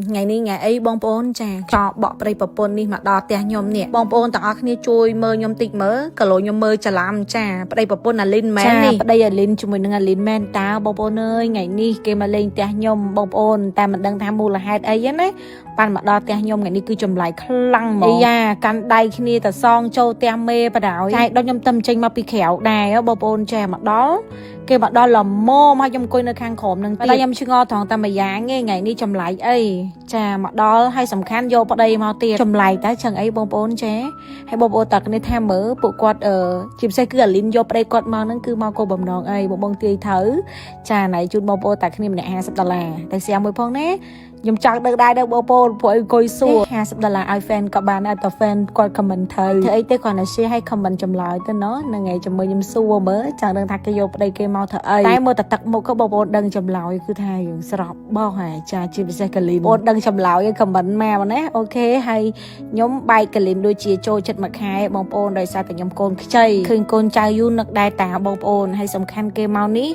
ngày ní ngày ấy bong bóng trà cho bỏ đây bập bồn đi mà đo tia nhom nè bong bóng tao kia chui mơ nhom tịt mơ cả lối nhom mơ chả làm trà đây bập bồn là lên mén nè đây là lên chúng mình đang là lên men tao bong bóng ơi ngày ní kia mà lên tia nhom bong bóng ta mình đang tham mưu là hai ấy á đấy bạn mà đo tia nhom ngày ní cứ chùm lại khăng mỏ ya căn đây kia ta song châu tia mê bà đảo chạy đo nhom tâm tranh mà bị khéo đài á bong bóng trà mà đó kia mà đo là mô mà nhom coi nơi khang khổm nâng đây nhom chưa ngon thằng ta mà giá nghe ngày ní chùm lại ấy trà mà đó hay sầm khăn vô vào đây mau tiền chùm lại tá chẳng ấy bông bồn chế hay bông bồn tật nên tham mở bộ quạt ở chìm xe cứ ở lính vô vào đây quạt mau nó cứ mau cô bầm nón ấy bông bồn tươi thử trà này chút bông bồn tật khi mình nè sắp là tại sao mới phong nè nhung chắc được đây đâu bông bồn phổi coi xua $50 iPhone các bạn ở tập fan coi comment thử thấy tới còn là share hay comment chùm lại tới nó là ngày chùm mới nhung xua mới chẳng đừng thắc cái vô vào đây cái mau thở ấy tại mua tật một cái bông bồn đừng chùm lại cứ thay sọp bao hải trà chìm xe cái lính bồn đừng chùm lại cái comment mà nè ok hay nhóm bay cái lính đôi chia trôi chật mặt hai bông bồn đời sao tại nhóm côn chơi khơi côn trai du nước đai tả bông bồn hay sầm khăn cái mau ní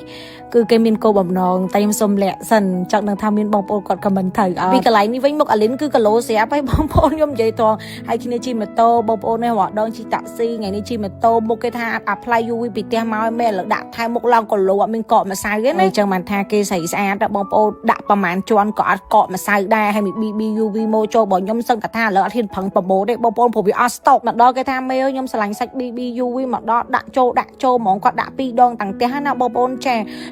cứ cái miên cô bầm nòng tay em xôm lẹ sần chẳng đừng tham miên bông bồn còn comment thử vì cái lại ní với một ở lính cứ cái lỗ xé phải bông bồn nhóm vậy toàn hay khi này chi mà tô bông bồn này họ đón chi taxi ngày nay chi mà tô một cái tha apply UV bị te mau mẹ là đã thay một lần còn lỗ mình cọ mà sai cái này chẳng màn tha kia xảy ra đã bông bồn đãประมาณจวนcọ mà saiได้ให้มี BBUV โมโจบ่ยมซึ่งกะท่าแล้วอาทิตย์พังปะโบได้บ่ปนผมวิออสตอกมาดอcáiท่าเมลยมสลังsách BBUV มาดอดะโจหมองก็ดะปีดองตั้งแต่หน้าบ่ปนแจ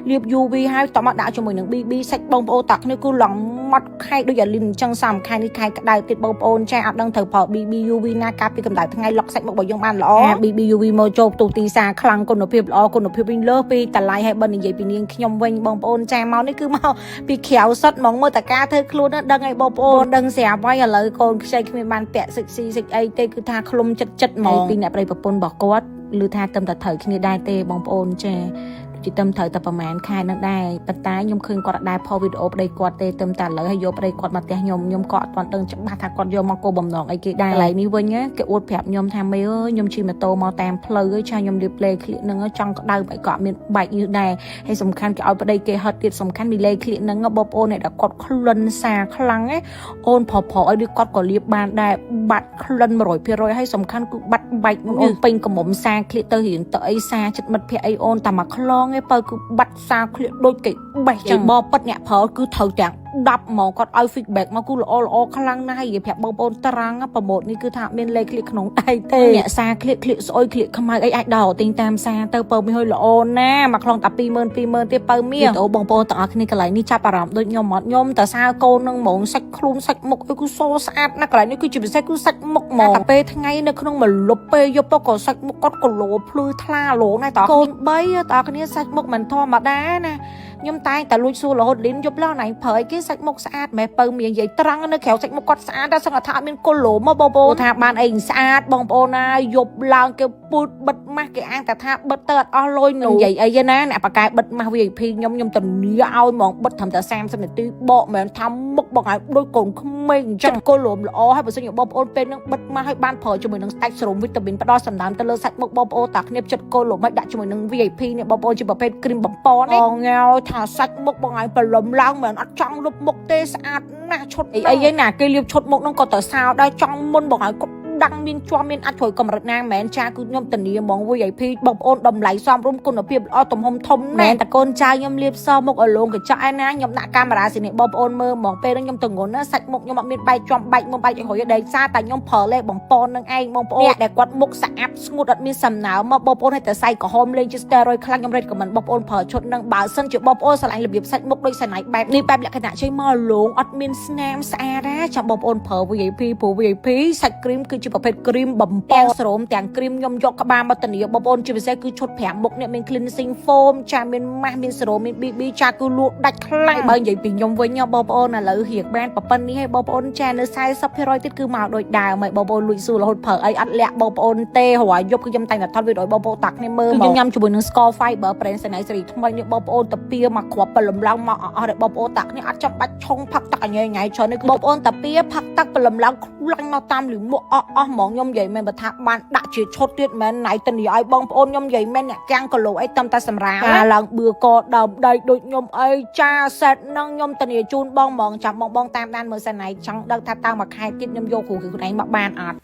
เรียบ UV ให้ต่อมาดะcho mìnhนึง BB sách บ่ปนตักนี่คือหลงมัดไข่ด้วยอย่าลิ้นจังซ้ำไข่นี่ไข่กระไดติดบ่ปนแจอัดดังเถอพอ BBUV หน้ากาปีกำไดทั้งไงล็อก sách บ่ยมบ้านล้อ BBUV โมโจตูตีซาคลังគុណភាពល្អគុណភាពវិញលើពីតឡៃឲ្យបិណ្ឌនិយាយពីនាងខ្ញុំវិញបងប្អូនចាមកនេះគឺមកពីក្រៅសុតហ្មងមើលតកាធ្វើខ្លួនដឹងឲ្យបងប្អូនដឹងស្រាប់ហើយឥឡូវកូនខ្ចីគ្មានបានពាក់សិចស៊ីសិចអីទេគឺថាឃ្លុំចិត្តហ្មងពីអ្នកប្រិយប្រពន្ធរបស់គាត់ឬថាទៅតែត្រូវគ្នាដែរទេបងប្អូនចាជីទៅត្រូវតែប្រហែលខែនឹងដែរប៉ុន្តែខ្ញុំឃើញគាត់ដែរផុសវីដេអូប្តីគាត់ទេទៅតែឥឡូវឲ្យយកប្តីគាត់មកផ្ទះខ្ញុំក៏អត់ទាន់ដឹងច្បាស់ថាគាត់យកមកគោបំណងអីគេដែរកន្លែងនេះវិញគេអួតប្រាប់ខ្ញុំថាមេអើយខ្ញុំជិះម៉ូតូមកតាមផ្លូវឆាខ្ញុំរៀបលេឃ្លៀកនឹងចង់ក្តៅបែកក៏អត់មានបែកយឺតដែរហើយសំខាន់គេឲ្យប្តីគេហត់ទៀតសំខាន់មីលេឃ្លៀកនឹងបងប្អូនអ្នកគាត់ក្លិនសាខ្លាំងអូនប្រុសឲ្យដូចគាត់ក៏រៀបបានដែរបាត់ក្លិន 100% ហើយសំខាន់គឺបាត់បែកអូនពេញកមុំសាឃ្លៀកទៅរៀងទៅអីសាចិត្តមិត្តភក្តិអីអូនតែមកខ្លងឯបើគឺបាត់សាឃ្លៀកដូចគេបេះចឹងបបប៉ិតអ្នកប្រើគឺត្រូវទាំង10ហ្មងគាត់ឲ្យ feedback មកគឺល្អខ្លាំងណាស់ហើយប្រាប់បងប្អូនតារាងប្រម៉ូទនេះគឺថាមានលេខឃ្លៀកក្នុងដៃទេអ្នកសាឃ្លៀកស្អុយឃ្លៀកខ្មៅអីអាចដោទិញតាមសាទៅបើមានហើយល្អណាស់មកខ្លងតែ 20000 ទេបើមានអូបងប្អូនទាំងអស់គ្នាកន្លែងនេះចាប់អារម្មណ៍ដូចខ្ញុំអត់ខ្ញុំតើសាកូននឹងហ្មងសាច់ខ្លួនសាច់មុខអីគឺសស្អាតណាស់កន្លែងនេះគឺជាពិសេសគឺសាច់មុខហ្មងតែពេលថ្ងៃនៅក្នុងមួយលុបពេលយប់ក៏សាច់មុខគាត់ក៏លោភ្លឺថ្លាលោណាស់តើកូន3តើគ្នាសាច់មុខមិនធម្មតាណាខ្ញុំតែងតែលួចសួររហូតលីនយប់ឡើងណៃប្រើគេសាច់មុខស្អាតម៉ែបើមាននិយាយត្រង់នៅក្រៅសាច់មុខគាត់ស្អាតតែសង្កត់ថាអត់មានគុលលោមកបងប្អូនថាបានអីស្អាតបងប្អូនណាយប់ឡើងគេពូតបិទម៉ាស់គេអាងតែថាបិទទៅអត់អស់លុយនឹងនិយាយអីណាអ្នកបកកែបិទម៉ាស់ VIP ខ្ញុំធានាឲ្យហ្មងបិទត្រឹមតែ30នាទីបកមិនថាមុខបងឲ្យដូចកូនក្មេងអញ្ចឹងគុលលោល្អហើយបើសិនជាបងប្អូនពេលហ្នឹងបិទម៉ាស់ឲ្យបានប្រើជាមួយនឹងសាច់សេរ៉ូមវីតាមីនផ្ដោតសំដាមទៅលើសាច់មុខបងប្អូនតាគ្នាចិត្តគុលលោមិនដាក់ជាមួយនឹង VIP នេះបងប្អូនជាប្រភេទគ្រីមបំពណ៌នេះងើថាសាច់មុខបងឲ្យប្រឡំឡើងមិនអត់ចង់លុបមុខទេស្អាតណាស់ឈុតអីហ្នឹងណាគេលាបឈុតមុខហ្នឹងក៏ទៅសោដែរចង់មុនបងឲ្យគាត់ดังមានជាប់មានអាចជួយកម្រិតណាមែនចាគឺខ្ញុំធានាហ្មង VIP បងប្អូនតម្លៃសមរម្យគុណភាពល្អទំហំធំណាស់តែកូនចៅខ្ញុំលាបសមុខឲ្យលងកញ្ចក់ឯណាខ្ញុំដាក់កាមេរ៉ាស៊ីនេះបងប្អូនមើលហ្មងពេលហ្នឹងខ្ញុំទងន់ណាសាច់មុខខ្ញុំអត់មានបែកជាប់បែកមុខបែកឲ្យរួយដេកសារតែខ្ញុំប្រើលេខបំពន់នឹងឯងបងប្អូនអ្នកដែលគាត់មុខស្អាតស្ងួតអត់មានសំណើមមកបងប្អូនឲ្យតែសៃក្រហមលេងជា steroid ខ្លាំងខ្ញុំរេតខមមិនបងប្អូនប្រើឈុតនឹងបើសិនជាបងប្អូនឆ្លាញ់របៀបសាច់មុខដូចសាណៃបែបនេះបែបលក្ខណៈជ័យមកលងអត់មានស្នាមស្អាតណាចាំបងប្អូនប្រើ VIP ព្រោះ VIP សាច់គ្រីមគឺជាប្រភេទគ្រីមបំទាំងស្រោមទាំងគ្រីមខ្ញុំយកក្បាលមកធានាបងប្អូនជាពិសេសគឺឈុត5មុខនេះមាន cleansing foam ចាមានម៉ាស់មានស្រោមមាន BB ចាគឺលក់ដាច់ខ្លាំងបើនិយាយពីខ្ញុំវិញបងប្អូនឥឡូវរៀង brand ប៉ុណ្ណេះឲ្យបងប្អូនចានៅ 40% ទៀតគឺមកដូចដើមហើយបងប្អូនលួចស៊ូរហូតប្រើអីអត់លាក់បងប្អូនទេរយយប់គឺខ្ញុំតែងតែថតវីដេអូបងប្អូនតាក់គ្នាមើលខ្ញុំញ៉ាំជាមួយនឹង Score Fiber brand សេនីសេរីថ្មីនេះបងប្អូនតាពីមកគ្រាប់បលំឡើងមកអស់ឲ្យបងប្អូនតាក់គ្នាអត់ចាំបាច់ឆុងផឹកទឹកញ៉ៃច្រើននេះគឺបងប្អូនតាពីផឹកទឹកបលំឡើងខ្ ឡាញ់មកតាមលឺមកអស់ហ្មងខ្ញុំនិយាយមែនបើថាបានដាក់ជាឈុតទៀតមែនណៃទៅនិយាយឲ្យបងប្អូនខ្ញុំនិយាយមែនអ្នកកាំងគីឡូអីតាមតែសម្រាប់ឡើងបឿកដើមដៃដូចខ្ញុំអីចាសេតនឹងខ្ញុំធានាជូនបងហ្មងចាំបងតាមដានមើលសិនណៃចង់ដឹងថាតើមួយខែទៀតខ្ញុំយកគ្រូខ្លួនឯងមកបានអត់